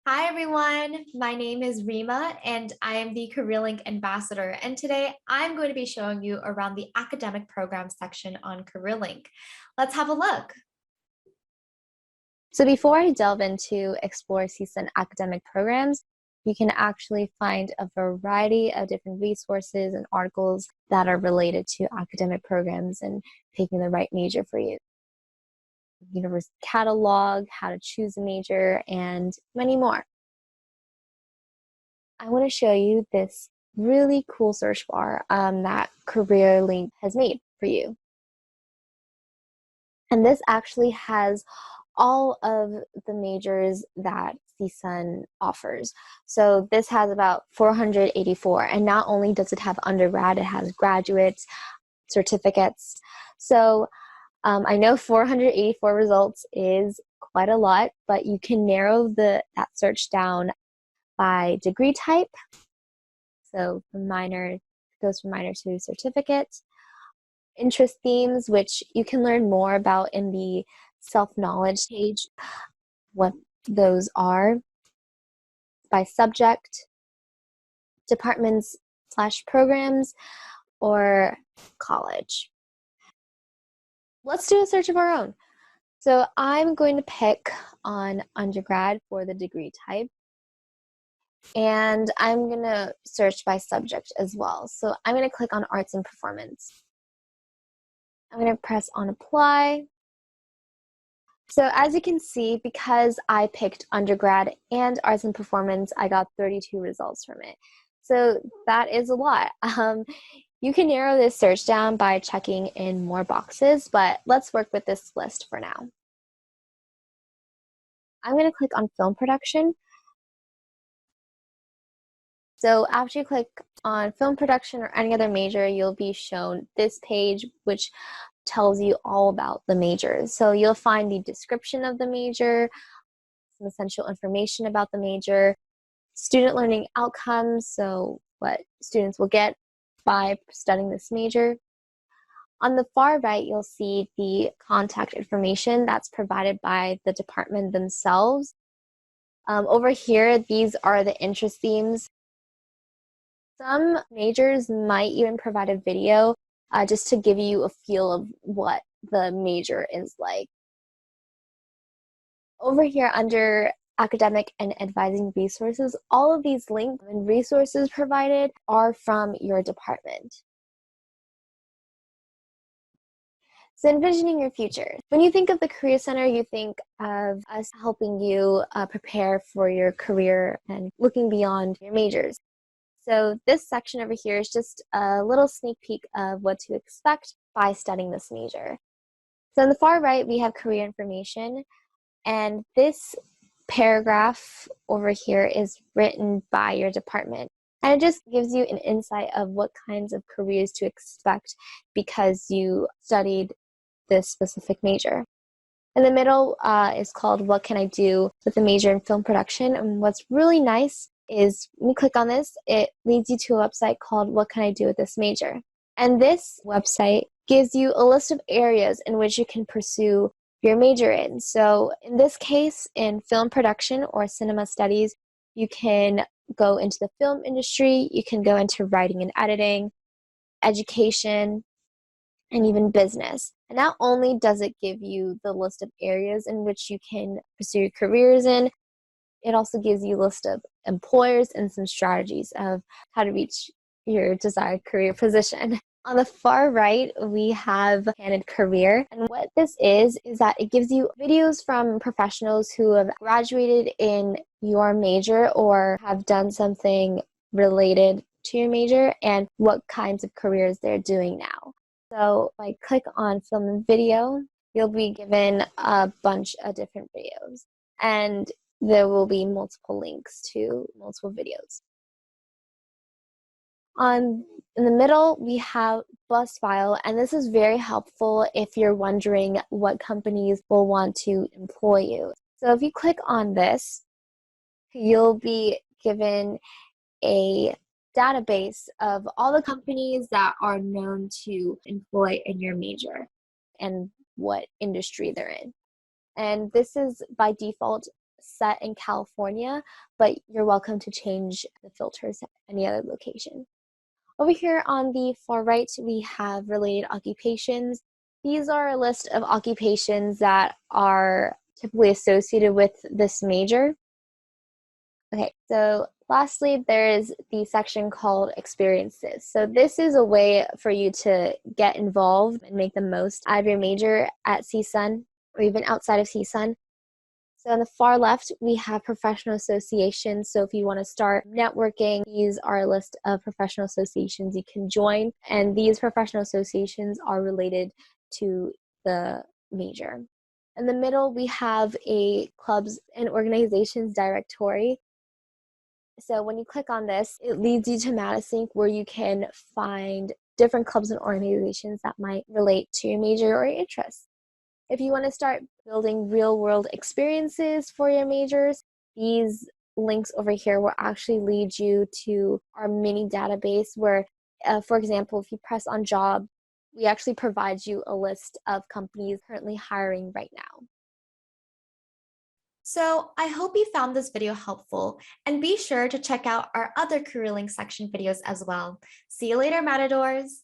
Hi everyone, my name is Reema and I am the CareerLink Ambassador, and today I'm going to be showing you around the academic programs section on CareerLink. Let's have a look. So before I delve into explore CSUN academic programs, you can actually find a variety of different resources and articles that are related to academic programs and picking the right major for you. University catalog, how to choose a major, and many more. I want to show you this really cool search bar that CareerLink has made for you. And this actually has all of the majors that CSUN offers. So this has about 484, and not only does it have undergrad, it has graduates, certificates. So I know 484 results is quite a lot, but you can narrow that search down by degree type. So from minor, goes from minor to certificate. Interest themes, which you can learn more about in the self-knowledge page, what those are, by subject, departments/programs, or college. Let's do a search of our own. So I'm going to pick on undergrad for the degree type, and I'm going to search by subject as well. So I'm going to click on arts and performance. I'm going to press on apply. So as you can see, because I picked undergrad and arts and performance, I got 32 results from it. So that is a lot. You can narrow this search down by checking in more boxes, but let's work with this list for now. I'm going to click on film production. So after you click on film production or any other major, you'll be shown this page, which tells you all about the majors. So you'll find the description of the major, some essential information about the major, student learning outcomes, so what students will get by studying this major. On the far right, you'll see the contact information that's provided by the department themselves. Over here, these are the interest themes. Some majors might even provide a video just to give you a feel of what the major is like. Over here under academic and advising resources, all of these links and resources provided are from your department. So envisioning your future. When you think of the Career Center, you think of us helping you prepare for your career and looking beyond your majors. So this section over here is just a little sneak peek of what to expect by studying this major. So on the far right, we have career information, and this paragraph over here is written by your department. And it just gives you an insight of what kinds of careers to expect because you studied this specific major. In the middle is called What Can I Do with a Major in Film Production? And what's really nice is when you click on this, it leads you to a website called What Can I Do with This Major? And this website gives you a list of areas in which you can pursue your major in. So in this case, in film production or cinema studies, you can go into the film industry, you can go into writing and editing, education, and even business. And not only does it give you the list of areas in which you can pursue your careers in, it also gives you a list of employers and some strategies of how to reach your desired career position. On the far right, we have Candid Career. And what this is that it gives you videos from professionals who have graduated in your major or have done something related to your major and what kinds of careers they're doing now. So if I click on film and video, you'll be given a bunch of different videos. And there will be multiple links to multiple videos. In the middle, we have bus file, and this is very helpful if you're wondering what companies will want to employ you. So if you click on this, you'll be given a database of all the companies that are known to employ in your major and what industry they're in. And this is by default set in California, but you're welcome to change the filters at any other location. Over here on the far right, we have related occupations. These are a list of occupations that are typically associated with this major. Okay, so lastly, there is the section called experiences. So this is a way for you to get involved and make the most out of your major at CSUN or even outside of CSUN. So on the far left, we have professional associations. So if you want to start networking, these are a list of professional associations you can join. And these professional associations are related to the major. In the middle, we have a clubs and organizations directory. So when you click on this, it leads you to Madisync, where you can find different clubs and organizations that might relate to your major or your interests. If you want to start building real-world experiences for your majors, these links over here will actually lead you to our mini database where, for example, if you press on job, we actually provide you a list of companies currently hiring right now. So I hope you found this video helpful, and be sure to check out our other CareerLink section videos as well. See you later, Matadors!